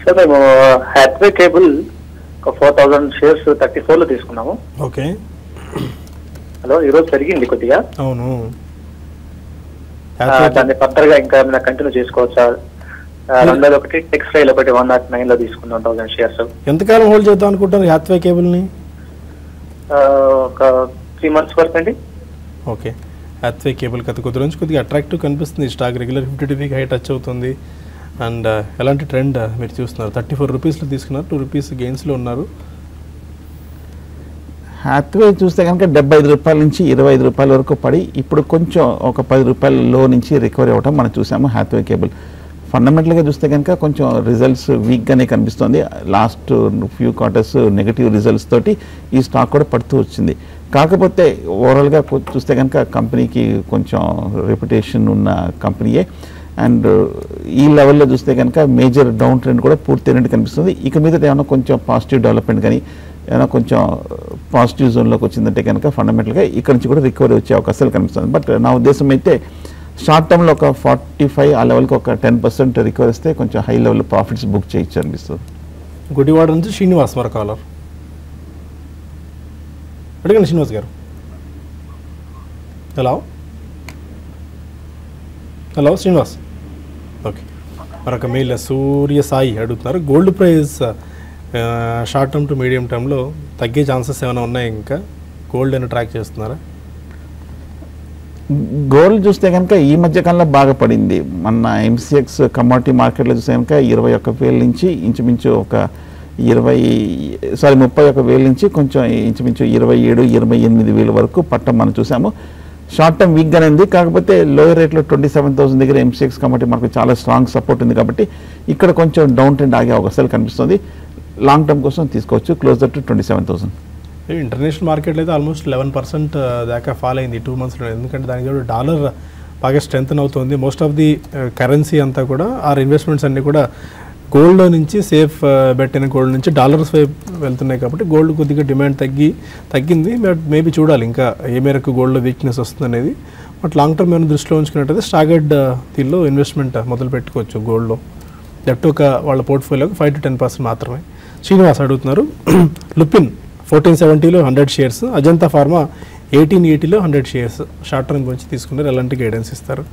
సార్. మేము హ్యాత్వే కేబుల్ ఒక 4,000 షేర్స్ 34లో తీసుకున్నాము. ఓకే. హలో, ఈరోజు పెరిగింది కొద్దిగా. అవును, దాన్ని ఫర్దర్గా ఇంకా ఏమైనా కంటిన్యూ చేసుకోవచ్చా? 201 టెక్స్టైల్ ఒకటి 109లో తీసుకున్నాం 1000 షేర్స్. ఎంతకాలం హోల్డ్ చేద్దాం అనుకుంటారు హ్యాత్వే కేబుల్ని? ఒక 3 months వరకు అండి. ఓకే, హ్యాత్వే కేబుల్ గత కొద్ది రోజు కొద్దిగా అట్రాక్టివ్ కనిపిస్తుంది. Stock regular 50 week high touch అవుతుంది. అండ్ ఎలాంటి ట్రెండ్ మీరు చూస్తున్నారు? 34 రూపీస్లో తీసుకున్నారు, 2 రూపీస్ గెయిన్స్లో ఉన్నారు. హ్యాత్వే చూస్తే కనుక 75 రూపాయల నుంచి 25 రూపాయల వరకు పడి ఇప్పుడు కొంచెం ఒక 10 రూపాయల లో నుంచి రికవరీ అవ్వడం మనం చూసాము హ్యాత్వే కేబుల్. ఫండమెంటల్గా చూస్తే కనుక కొంచెం రిజల్ట్స్ వీక్గానే కనిపిస్తుంది. Last few quarters negative results తోటి ఈ స్టాక్ కూడా పడుతూ వచ్చింది. కాకపోతే ఓవరాల్గా చూస్తే కనుక కంపెనీకి కొంచెం రెప్యుటేషన్ ఉన్న కంపెనీయే. అండ్ ఈ లెవెల్లో చూస్తే కనుక మేజర్ డౌన్ ట్రెండ్ కూడా పూర్తయినట్టు కనిపిస్తుంది. ఇక మీద ఏమైనా కొంచెం పాజిటివ్ డెవలప్మెంట్ కానీ ఏమైనా కొంచెం పాజిటివ్ జోన్లోకి వచ్చిందంటే కనుక ఫండమెంటల్గా ఇక్కడ నుంచి కూడా రికవరీ వచ్చే అవకాశాలు కనిపిస్తుంది. బట్ నా ఉద్దేశం అయితే షార్ట్ టర్మ్లో ఒక 45 ఆ లెవెల్కి ఒక 10% రికవరీ వస్తే కొంచెం హై లెవెల్ ప్రాఫిట్స్ బుక్ చేయొచ్చు అనిపిస్తుంది. గుడివాడ నుంచి శ్రీనివాస్ మరో కాలర్. అడగండి శ్రీనివాస్ గారు. హలో శ్రీనివాస్. ఓకే, మరొక మెయిల్ సూర్య సాయి అడుగుతున్నారు, gold price short term two medium టర్మ్లో తగ్గే ఛాన్సెస్ ఏమైనా ఉన్నాయి? ఇంకా గోల్డ్ అని ట్రాక్ చేస్తున్నారా? గోల్డ్ చూస్తే కనుక ఈ మధ్యకాలంలో బాగా పడింది. మన ఎంసీఎక్స్ కమోడిటీ మార్కెట్లో చూస్తే కనుక 21,000 నుంచి ఇంచుమించు ఒక 31,000 నుంచి కొంచెం ఇంచుమించు 27,000-28,000 వరకు పట్టం మనం చూసాము. షార్ట్ టర్మ్ వీక్గానే ఉంది. కాకపోతే లోయర్ రేట్లో 27,000 దగ్గర ఎంసీఎక్స్ కమోడిటీ మార్కెట్ చాలా స్ట్రాంగ్ సపోర్ట్ ఉంది కాబట్టి ఇక్కడ కొంచెం డౌన్ ట్రెండ్ ఆగే అవకాశాలు కనిపిస్తుంది. లాంగ్ టర్మ్ కోసం తీసుకోవచ్చు క్లోజర్ టు 27,000. ఇంటర్నేషనల్ మార్కెట్లో అయితే ఆల్మోస్ట్ 11% దాకా ఫాల్ అయింది 2 monthsలో. ఎందుకంటే దానికి కూడా డాలర్ బాగా స్ట్రెంగ్తన్ అవుతుంది. మోస్ట్ ఆఫ్ ది కరెన్సీ అంతా కూడా ఆర్ ఇన్వెస్ట్మెంట్స్ అన్నీ కూడా గోల్డ్లో నుంచి సేఫ్ బెట్ అయిన గోల్డ్ నుంచి డాలర్స్ వైపు వెళ్తున్నాయి కాబట్టి గోల్డ్ కొద్దిగా డిమాండ్ తగ్గింది. బట్ మేబీ చూడాలి ఇంకా ఏ మేరకు గోల్డ్లో వీక్నెస్ వస్తుంది అనేది. బట్ లాంగ్ టర్మ్ ఏమైనా దృష్టిలో ఉంచుకున్నట్టయితే స్టాగర్డ్ దీనిలో ఇన్వెస్ట్మెంట్ మొదలు పెట్టుకోవచ్చు గోల్డ్లో. దట్ ఒక వాళ్ళ పోర్ట్ఫోలియోకి 5 to 10% మాత్రమే. శ్రీనివాస్ అడుగుతున్నారు, లుపిన్ 1470లో 100 షేర్స్, అజంతా ఫార్మా 1880లో 100 షేర్స్ షార్ట్ టర్మ్ గురించి తీసుకున్నారు, ఎలాంటి గైడెన్స్ ఇస్తారు?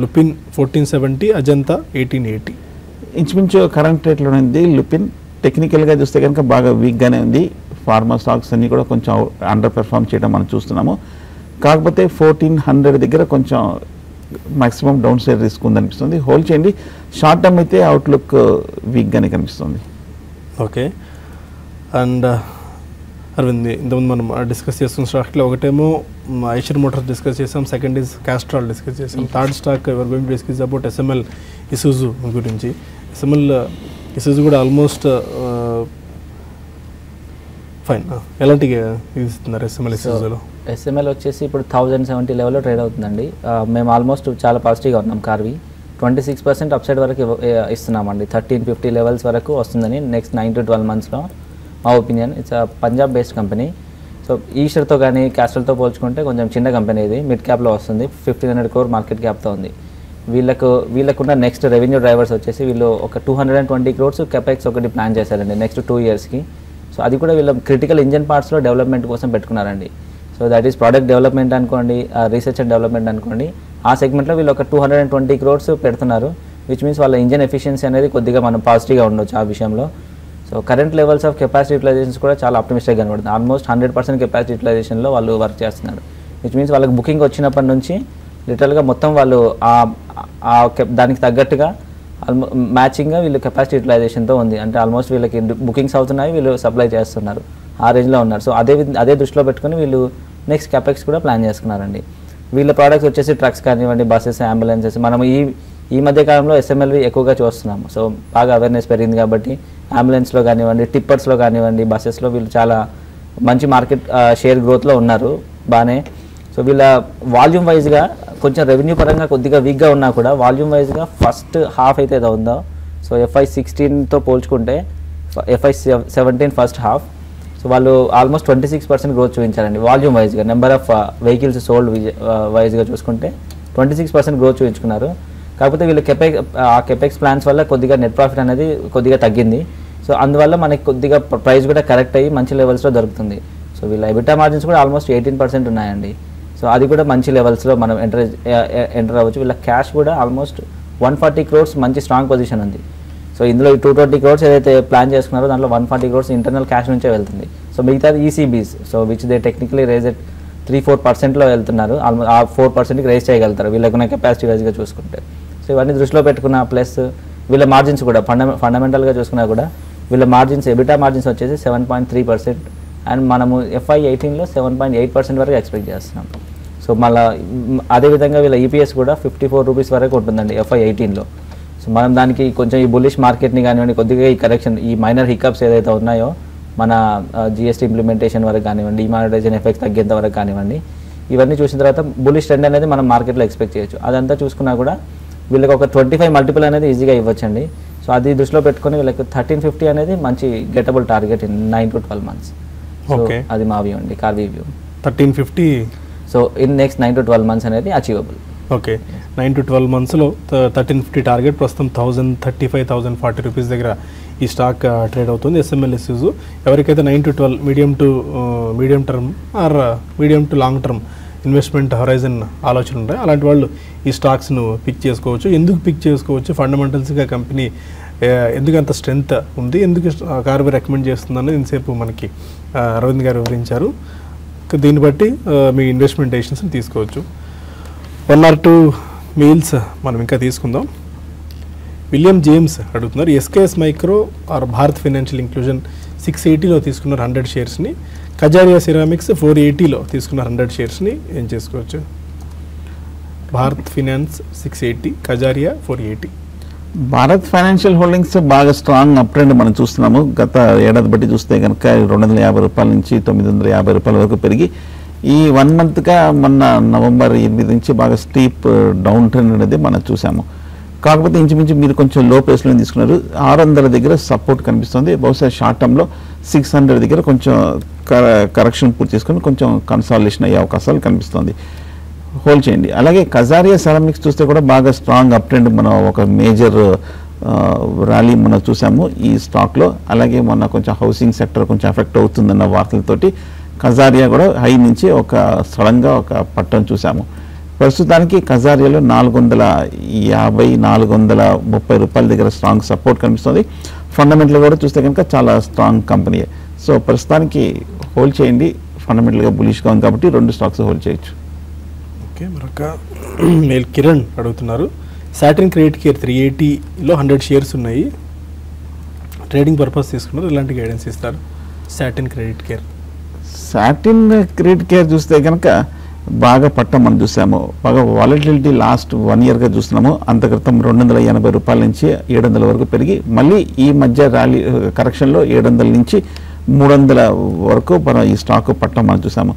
లుపిన్ 1470, అజంతా 1880. ఇంచుమించు కరెంట్ రేట్లో ఉంది లుపిన్. టెక్నికల్గా చూస్తే కనుక బాగా వీక్గానే ఉంది. ఫార్మా స్టాక్స్ అన్నీ కూడా కొంచెం అండర్ పెర్ఫార్మ్ చేయడం మనం చూస్తున్నాము. కాకపోతే 1400 దగ్గర కొంచెం మ్యాక్సిమం డౌన్ సైడ్ రిస్క్ ఉందనిపిస్తుంది. హోల్డ్ చేయండి. షార్ట్ టర్మ్ అయితే అవుట్లుక్ వీక్గానే కనిపిస్తుంది. ఓకే. అండ్ అరవింద్, ఇంతకుముందు మనం డిస్కస్ చేస్తున్న స్టాక్లో ఒకటేమో ఐషర్ మోటార్స్ డిస్కస్ చేసాం, సెకండ్ ఈజ్ క్యాస్ట్రాల్ డిస్కస్ చేసాం, third stock ever going to discuss about SML Isuzu గురించి. ఎస్ఎంఎల్ ఇసుజు కూడా ఆల్మోస్ట్ ఫైన్. ఎలాంటి ఇస్తున్నారు ఎస్ఎంఎల్ ఇసుజులో? ఎస్ఎంఎల్ వచ్చేసి ఇప్పుడు 1070 లెవెల్లో ట్రేడ్ అవుతుందండి. మేము ఆల్మోస్ట్ చాలా పాజిటివ్గా ఉన్నాం. కార్వి 26% అప్సైడ్ వరకు ఇస్తున్నామండి. 1350 లెవెల్స్ వరకు వస్తుందని నెక్స్ట్ 9 to 12 monthsలో మా opinion. It's Punjab based company. So ఈస్టర్తో కానీ క్యాస్ట్రల్తో పోల్చుకుంటే కొంచెం చిన్న కంపెనీ ఇది, మిడ్ క్యాప్లో వస్తుంది. 1500 crore మార్కెట్ క్యాప్తో ఉంది. వీళ్ళకున్న నెక్స్ట్ రెవెన్యూ డ్రైవర్స్ వచ్చేసి వీళ్ళు ఒక 220 crores కెపెక్స్ ఒకటి ప్లాన్ చేశారండి నెక్స్ట్ 2 yearsకి. సో అది కూడా వీళ్ళ క్రిటికల్ ఇంజన్ పార్ట్స్లో డెవలప్మెంట్ కోసం పెట్టుకున్నారండి. So that is product development అనుకోండి, రీసెర్చ్ అండ్ డెవలప్మెంట్ అనుకోండి. ఆ సెగ్మెంట్లో వీళ్ళు ఒక 220 crores పెడుతున్నారు. విచ్ మీన్స్ వాళ్ళ ఇంజన్ ఎఫిషియన్సీ అనేది కొద్దిగా మనం పాజిటివ్గా ఉండొచ్చు ఆ విషయంలో. So current levels of capacity utilisations కూడా చాలా ఆప్టిమిస్టిక్ కనబడుతుంది. ఆల్మోస్ట్ 100% కెపాసిటీ యూటిలైజేషన్లో వాళ్ళు వర్క్ చేస్తున్నారు. విచ్ మీన్స్ వాళ్ళకి బుకింగ్ వచ్చినప్పటి నుంచి లిటరల్గా మొత్తం వాళ్ళు దానికి తగ్గట్టుగా మ్యాచింగ్గా వీళ్ళు కెపాసిటీ యూటిలైజేషన్తో ఉంది. అంటే ఆల్మోస్ట్ వీళ్ళకి బుకింగ్స్ అవుతున్నాయి, వీళ్ళు సప్లై చేస్తున్నారు, ఆ రేంజ్లో ఉన్నారు. సో అదే దృష్టిలో పెట్టుకుని వీళ్ళు నెక్స్ట్ కెపెక్స్ కూడా ప్లాన్ చేసుకున్నారండి. వీళ్ళ ప్రోడక్ట్స్ వచ్చేసి ట్రక్స్ కానివ్వండి, బస్సెస్, అంబులెన్సెస్. మనం ఈ మధ్య కాలంలో ఎస్ఎంఎల్వి ఎక్కువగా చూస్తున్నాము. సో బాగా అవేర్నెస్ పెరిగింది కాబట్టి అంబులెన్స్లో కానివ్వండి, టిప్పర్స్లో కానివ్వండి, బస్సెస్లో వీళ్ళు చాలా మంచి మార్కెట్ షేర్ గ్రోత్లో ఉన్నారు బాగానే. సో వీళ్ళ వాల్యూమ్ వైజ్గా కొంచెం రెవెన్యూ పరంగా కొద్దిగా వీక్గా ఉన్నా కూడా వాల్యూమ్ వైజ్గా ఫస్ట్ హాఫ్ అయితే ఏదో ఉందో, సో FY16తో పోల్చుకుంటే FY17 ఫస్ట్ హాఫ్, సో వాళ్ళు ఆల్మోస్ట్ 26% గ్రోత్ చూపించారండి వాల్యూమ్ వైజ్గా. నెంబర్ ఆఫ్ వెహికల్స్ సోల్డ్ వైజ్గా చూసుకుంటే 26% గ్రోత్ చూపించుకున్నారు. కాకపోతే వీళ్ళు కెపెక్స్ ప్లాన్స్ వల్ల కొద్దిగా నెట్ ప్రాఫిట్ అనేది కొద్దిగా తగ్గింది. సో అందువల్ల మనకి కొద్దిగా ప్రైస్ కూడా కరెక్ట్ అయ్యి మంచి లెవెల్స్లో దొరుకుతుంది. సో వీళ్ళ ఎబిటా మార్జిన్స్ కూడా ఆల్మోస్ట్ 18% ఉన్నాయండి. సో అది కూడా మంచి లెవెల్స్లో మనం ఎంటర్ అవ్వచ్చు. వీళ్ళ క్యాష్ కూడా ఆల్మోస్ట్ 140 crores మంచి స్ట్రాంగ్ పొజిషన్ ఉంది. సో ఇందులో 220 crores ఏదైతే ప్లాన్ చేసుకున్నారో దాంట్లో 140 crores ఇంటర్నల్ క్యాష్ నుంచే వెళ్తుంది. సో మిగతాది ECBs, so which they technically raise at 3-4%లో వెళ్తున్నారు. ఆల్మోస్ట్ ఆ 4%కి రేజ్ చేయగలుగుతారు వీళ్ళకున్న కెపాసిటీ వైజ్గా చూసుకుంటే. సో ఇవన్నీ దృష్టిలో పెట్టుకున్న ప్లస్ వీళ్ళ మార్జిన్స్ కూడా ఫండమెంటల్గా చూసుకున్నా కూడా వీళ్ళ మార్జిన్స్ ఎబిటా మార్జిన్స్ వచ్చేసి 7.3% అండ్ మనము FY18లో 7.8% వరకు ఎక్స్పెక్ట్ చేస్తున్నాం. సో మళ్ళీ అదేవిధంగా వీళ్ళ EPS కూడా 54 rupees వరకు ఉంటుందండి FY18లో. సో మనం దానికి కొంచెం ఈ బుల్లిష్ మార్కెట్ని కానివ్వండి, కొద్దిగా ఈ కరెక్షన్, ఈ మైనర్ హికప్స్ ఏదైతే ఉన్నాయో మన GST ఇంప్లిమెంటేషన్ వరకు కానివ్వండి, డిమానిటైజేషన్ ఎఫెక్ట్స్ తగ్గేంత వరకు కానివ్వండి, ఇవన్నీ చూసిన తర్వాత బుల్లిష్ ట్రెండ్ అనేది మనం మార్కెట్లో ఎక్స్పెక్ట్ చేయొచ్చు. అదంతా చూసుకున్నా కూడా వీళ్ళకి ఒక 25 multiple అనేది ఈజీగా ఇవ్వచ్చండి. సో అది దృష్టిలో పెట్టుకుని వీళ్ళకి 1350 అనేది మంచి gettable target in 9 to 12 months. So అది మా వ్యూ అండి, Karvy view. 1350 so in next 9 to 12 months అనేది అచీవబుల్. ఓకే, 9 to 12 monthsలో 1350 టార్గెట్. ప్రస్తుతం 1035-1040 రూపీస్ దగ్గర ఈ స్టాక్ ట్రేడ్ అవుతుంది. ఎస్ఎంఎల్ ఇష్యూస్ ఎవరికైతే 9 to 12 medium term or medium to long term investment horizon ఆలోచన ఉంటాయి, అలాంటి వాళ్ళు ఈ స్టాక్స్ను పిక్ చేసుకోవచ్చు. ఎందుకు పిక్ చేసుకోవచ్చు? ఫండమెంటల్స్గా కంపెనీ ఎందుకు అంత స్ట్రెంగ్త్ ఉంది, ఎందుకు కార్వీ రికమెండ్ చేస్తుంది అనేది ఇంతసేపు మనకి అరవింద్ గారు వివరించారు. దీన్ని బట్టి మీ ఇన్వెస్ట్మెంట్ డెసిషన్స్ని తీసుకోవచ్చు. 1 or 2 మెయిల్స్ మనం ఇంకా తీసుకుందాం. విలియం జేమ్స్ అడుగుతున్నారు, SKS micro or Bharat financial inclusion 680లో తీసుకున్నారు 100 షేర్స్ని, కజారియా సిరామిక్స్ 480లో తీసుకున్నారు 100 షేర్స్ని, ఏం చేసుకోవచ్చు? Bharat finance 680, Kajaria 480. Bharat financial holdings బాగా స్ట్రాంగ్ అప్ ట్రెండ్ మనం చూస్తున్నాము. గత ఏడాది బట్టి చూస్తే కనుక 250 రూపాయల నుంచి 950 రూపాయల వరకు పెరిగి ఈ 1 monthగా మొన్న నవంబర్ 8 నుంచి బాగా స్టీప్ డౌన్ ట్రెండ్ అనేది మనం చూసాము. కాకపోతే ఇంచుమించు మీరు కొంచెం లో ప్రైస్లో తీసుకున్నారు. 600 దగ్గర సపోర్ట్ కనిపిస్తుంది. బహుశా షార్ట్ టర్మ్లో 600 దగ్గర కొంచెం కరెక్షన్ పూర్తి చేసుకొని కొంచెం కన్సాలిడేషన్ అయ్యే అవకాశాలు కనిపిస్తుంది. హోల్డ్ చేయండి. అలాగే కజారియా సెరామిక్స్ చూస్తే కూడా బాగా స్ట్రాంగ్ అప్ ట్రెండ్, మనం ఒక మేజర్ ర్యాలీ మనం చూసాము ఈ స్టాక్లో. అలాగే మొన్న కొంచెం హౌసింగ్ సెక్టర్ కొంచెం ఎఫెక్ట్ అవుతుందన్న వార్తలతోటి కజారియా కూడా హై నుంచి ఒక సడన్గా ఒక పట్టం చూసాము. ప్రస్తుతానికి కజారియాలో 450-430 రూపాయల దగ్గర స్ట్రాంగ్ సపోర్ట్ కనిపిస్తుంది. ఫండమెంటల్ కూడా చూస్తే కనుక చాలా స్ట్రాంగ్ కంపెనీ. సో ప్రస్తుతానికి హోల్డ్ చేయండి. ఫండమెంటల్గా బులిష్గా ఉంది కాబట్టి 2 స్టాక్స్ హోల్డ్ చేయొచ్చు. ఓకే, మరొక మెయిల్ కిరణ్ అడుగుతున్నారు, సాటిన్ క్రెడిట్ కేర్ 380లో 100 షేర్స్ ఉన్నాయి, ట్రేడింగ్ పర్పస్ తీసుకున్నారు, ఎలాంటి గైడెన్స్ ఇస్తారు? Satin credit care credit care చూస్తే కనుక బాగా పట్టం మనం చూసాము. బాగా వాలటిలిటీ లాస్ట్ 1 ఇయర్గా చూస్తున్నాము. అంత క్రితం 280 రూపాయల నుంచి 700 వరకు పెరిగి మళ్ళీ ఈ మధ్య ర్యాలీ కరెక్షన్లో 700 నుంచి 300 వరకు మనం ఈ స్టాక్ పట్టం మనం చూసాము.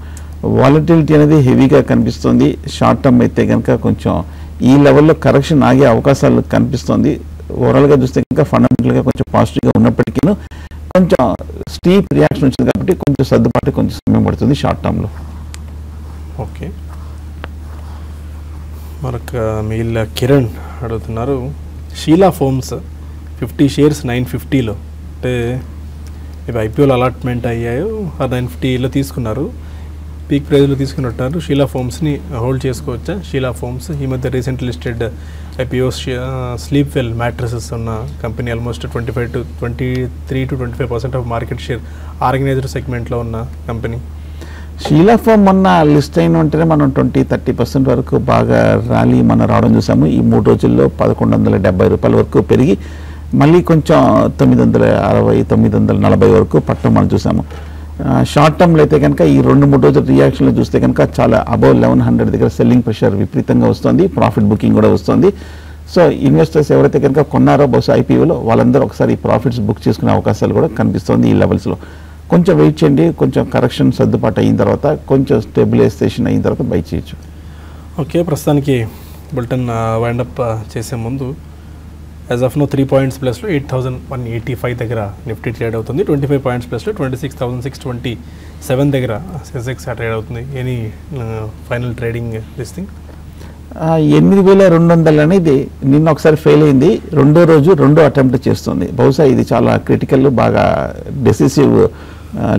వాలటిలిటీ అనేది హెవీగా కనిపిస్తుంది. షార్ట్ టర్మ్ అయితే కనుక కొంచెం ఈ లెవెల్లో కరెక్షన్ ఆగే అవకాశాలు కనిపిస్తుంది. ఓవరాల్గా చూస్తే ఇంకా ఫండమెంటల్గా కొంచెం పాజిటివ్గా ఉన్నప్పటికీ కొంచెం స్టీప్ రియాక్షన్ వచ్చింది కాబట్టి కొంచెం సర్దుబాటు కొంచెం సమయం పడుతుంది షార్ట్ టర్మ్లో. ఓకే, మరొక మెయిల్ కిరణ్ అడుగుతున్నారు, షీలా ఫోమ్స్ 50 షేర్స్ 950లో, అంటే ఇవి ఐపీఓలో అలాట్మెంట్ అయ్యాయో 950లో తీసుకున్నారు, పీక్ ప్రైజ్లో తీసుకున్నట్టారు. షీలా ఫోమ్స్ని హోల్డ్ చేసుకోవచ్చా? షీలా ఫోమ్స్ ఈ మధ్య recent listed IPO Sleepwell mattresses ఉన్న company, almost 23 to 25% of market share organised సెగ్మెంట్లో ఉన్న కంపెనీ. షీలా ఫోమ్ మొన్న లిస్ట్ అయిన వెంటనే మనం 20-30% వరకు బాగా ర్యాలీ మనం రావడం చూసాము. ఈ 3 రోజుల్లో 1170 రూపాయల వరకు పెరిగి మళ్ళీ కొంచెం 960-940 వరకు పట్టడం మనం చూసాము. షార్ట్ టర్మ్లో అయితే కనుక ఈ 2-3 రోజుల రియాక్షన్లు చూస్తే కనుక చాలా అబౌవ్ 1100 దగ్గర సెల్లింగ్ ప్రెషర్ విపరీతంగా వస్తుంది, ప్రాఫిట్ బుకింగ్ కూడా వస్తుంది. సో ఇన్వెస్టర్స్ ఎవరైతే కనుక కొన్నారో బహుశా ఐపీఓలో వాళ్ళందరూ ఒకసారి ప్రాఫిట్స్ బుక్ చేసుకునే అవకాశాలు కూడా కనిపిస్తుంది ఈ లెవెల్స్లో. కొంచెం వెయిట్ చేయండి, కొంచెం కరెక్షన్ సర్దుబాటు అయిన తర్వాత కొంచెం స్టెబిలైజేషన్ అయిన తర్వాత బై చేయొచ్చు. ఓకే, ప్రస్తుతానికి బులెటిన్ వైండప్ చేసే ముందు యాజ్ ఆఫ్ నో 3 పాయింట్స్ ప్లస్లో 8185 దగ్గర నిఫ్టీ ట్రేడ్ అవుతుంది. 25 పాయింట్స్ ప్లస్లో 26,627 దగ్గర సెన్సెక్స్ ట్రేడ్ అవుతుంది. Any final trading this thing? 8200 అనేది నిన్న ఒకసారి ఫెయిల్ అయింది, రెండో రోజు రెండో అటెంప్ట్ చేస్తుంది. బహుశా ఇది చాలా క్రిటికల్, బాగా డెసిసివ్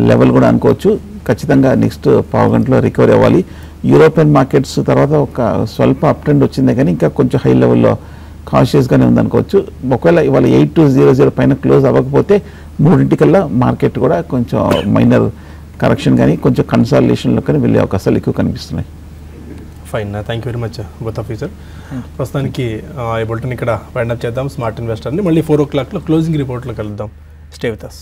లెవెల్ కూడా అనుకోవచ్చు. ఖచ్చితంగా నెక్స్ట్ పావు గంటలో రికవరీ అవ్వాలి. యూరోపియన్ మార్కెట్స్ తర్వాత ఒక స్వల్ప అప్ ట్రెండ్ వచ్చిందే కానీ ఇంకా కొంచెం హై లెవెల్లో కాన్షియస్గానే ఉందనుకోవచ్చు. ఒకవేళ ఇవాళ 8200 పైన క్లోజ్ అవ్వకపోతే 3 మార్కెట్ కూడా కొంచెం మైనర్ కరెక్షన్ కానీ కొంచెం కన్సాలిడేషన్లో కానీ వెళ్ళే అవకాశాలు ఎక్కువ కనిపిస్తున్నాయి. Fine, thank you very much both of you sir. ప్రస్తుతానికి ఈ బులెటిన్ ఇక్కడ వైండప్ చేద్దాం. స్మార్ట్ ఇన్వెస్టర్ని మళ్ళీ 4 o'clockలో క్లోజింగ్ రిపోర్ట్లో కలుద్దాం. Stay with us.